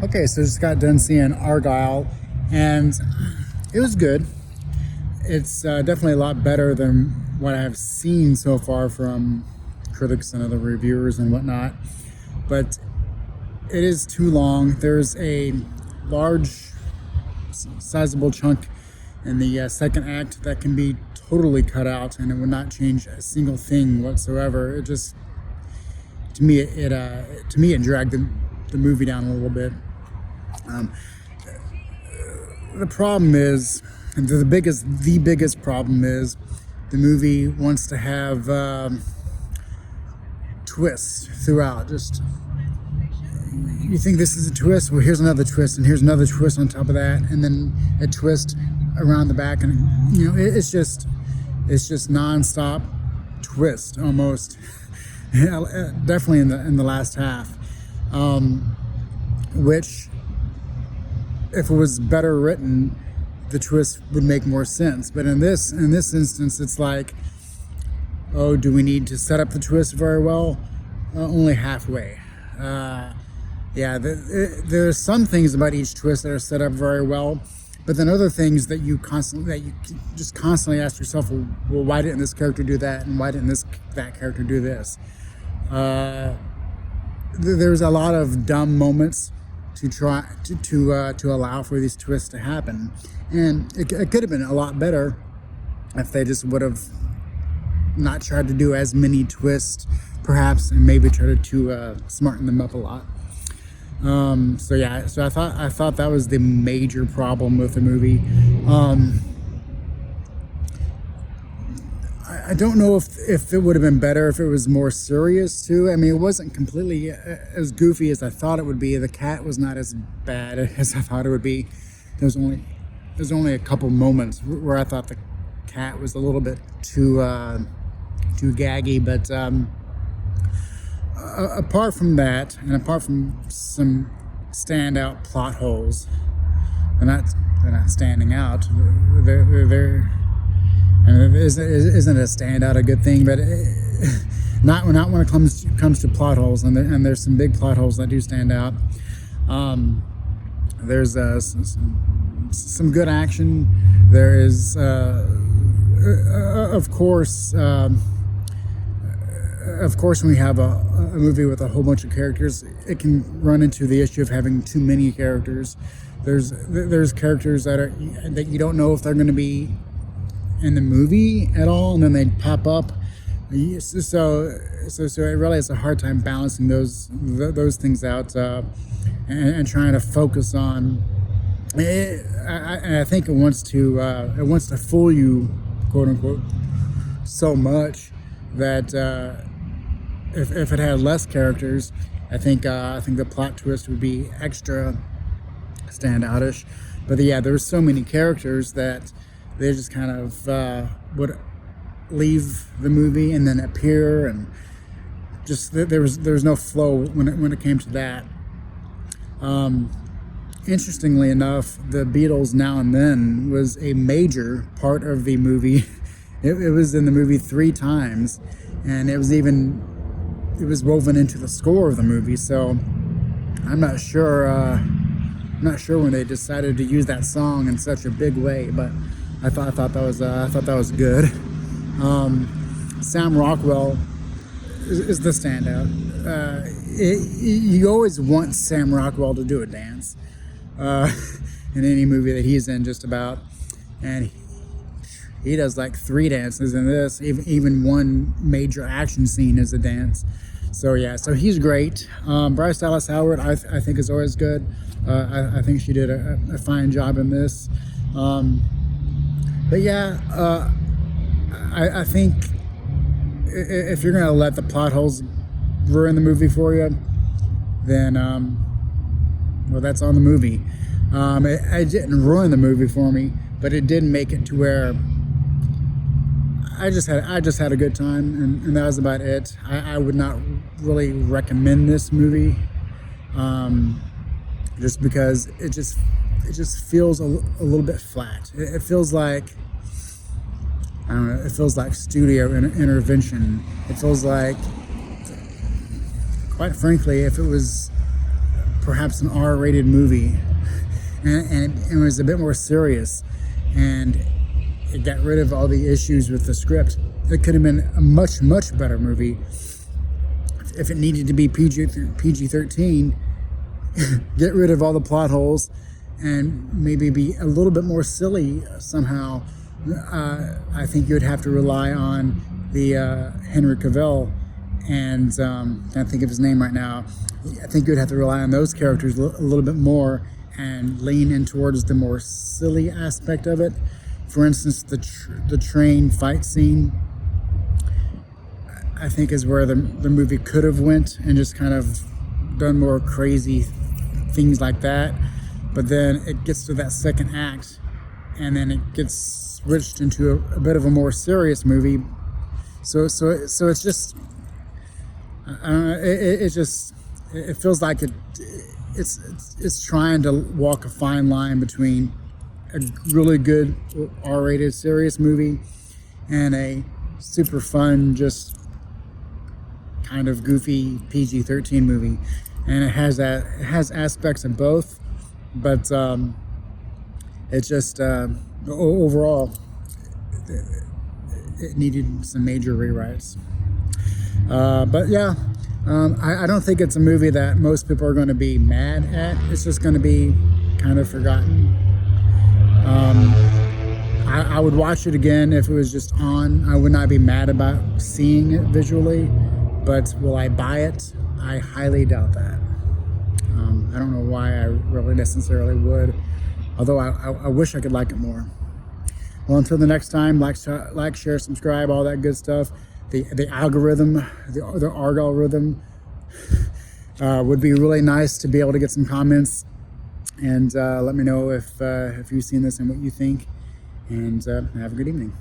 Okay, so just got done seeing Argylle, and it was good. It's definitely a lot better than what I've seen so far from critics and other reviewers and whatnot. But it is too long. There's a large, sizable chunk in the second act that can be totally cut out, and it would not change a single thing whatsoever. It just, to me, it dragged the movie down a little bit. Um, the problem is, the biggest problem is, the movie wants to have twists throughout. Just, you think this is a twist, well, here's another twist, and here's another twist on top of that, and then a twist around the back, and it's just nonstop twist almost. Definitely in the last half, which, if it was better written, the twist would make more sense. But in this instance, it's like, oh, do we need to set up the twist very well? Only halfway. There's some things about each twist that are set up very well, but then other things that you just constantly ask yourself, well, why didn't this character do that, and why didn't that character do this? There's a lot of dumb moments to try to allow for these twists to happen, and it could have been a lot better if they just would have not tried to do as many twists, perhaps, and maybe tried to smarten them up a lot. So I thought that was the major problem with the movie. I don't know if it would have been better if it was more serious too. I mean, it wasn't completely as goofy as I thought it would be. The cat was not as bad as I thought it would be. There's only a couple moments where I thought the cat was a little bit too gaggy, but apart from that, and apart from some standout plot holes, they're not standing out. They're and isn't a standout a good thing? But not when it comes to plot holes, and there's some big plot holes that do stand out. There's some good action. There is, of course, when we have a movie with a whole bunch of characters, it can run into the issue of having too many characters. There's characters that you don't know if they're going to be in the movie at all, and then they pop up. So it really is a hard time balancing those things out, and trying to focus on. I think it wants to fool you, quote unquote, so much that if it had less characters, I think the plot twist would be extra standoutish. But there's so many characters that they just kind of would leave the movie and then appear, and just there was no flow when it came to that. Interestingly enough, the Beatles Now and Then was a major part of the movie. It was in the movie 3 times, and it was woven into the score of the movie. So I'm not sure when they decided to use that song in such a big way, but I thought that was good. Sam Rockwell is the standout. You always want Sam Rockwell to do a dance in any movie that he's in, just about, and he does like 3 dances in this. Even one major action scene is a dance. So he's great. Bryce Dallas Howard, I think, is always good. I think she did a fine job in this. I think if you're gonna let the plot holes ruin the movie for you, then that's on the movie. It didn't ruin the movie for me, but it did make it to where I just had a good time, and that was about it. I would not really recommend this movie, just because it just feels a little bit flat. It feels like, I don't know, it feels like studio intervention. It feels like, quite frankly, if it was perhaps an R-rated movie, and it was a bit more serious, and it got rid of all the issues with the script. It could have been a much, much better movie if it needed to be PG-13. Get rid of all the plot holes and maybe be a little bit more silly somehow. I think you would have to rely on the Henry Cavill and I can't think of his name right now. I think you would have to rely on those characters a little bit more and lean in towards the more silly aspect of it. For instance, the train fight scene, I think, is where the movie could have went and just kind of done more crazy things like that. But then it gets to that second act, and then it gets switched into a bit of a more serious movie. So it's just, it feels like it's trying to walk a fine line between a really good R-rated serious movie and a super fun, just kind of goofy PG-13 movie. And it has aspects of both, but it's just overall it needed some major rewrites. But yeah, I don't think it's a movie that most people are going to be mad at. It's just going to be kind of forgotten. I would watch it again if it was just on. I would not be mad about seeing it visually, but will I buy it? I highly doubt that. I don't know why I really necessarily would, although I wish I could like it more. Well, until the next time, like, share, subscribe, all that good stuff. The algorithm, the Argylle rhythm, would be really nice to be able to get some comments and let me know if you've seen this and what you think. And have a good evening.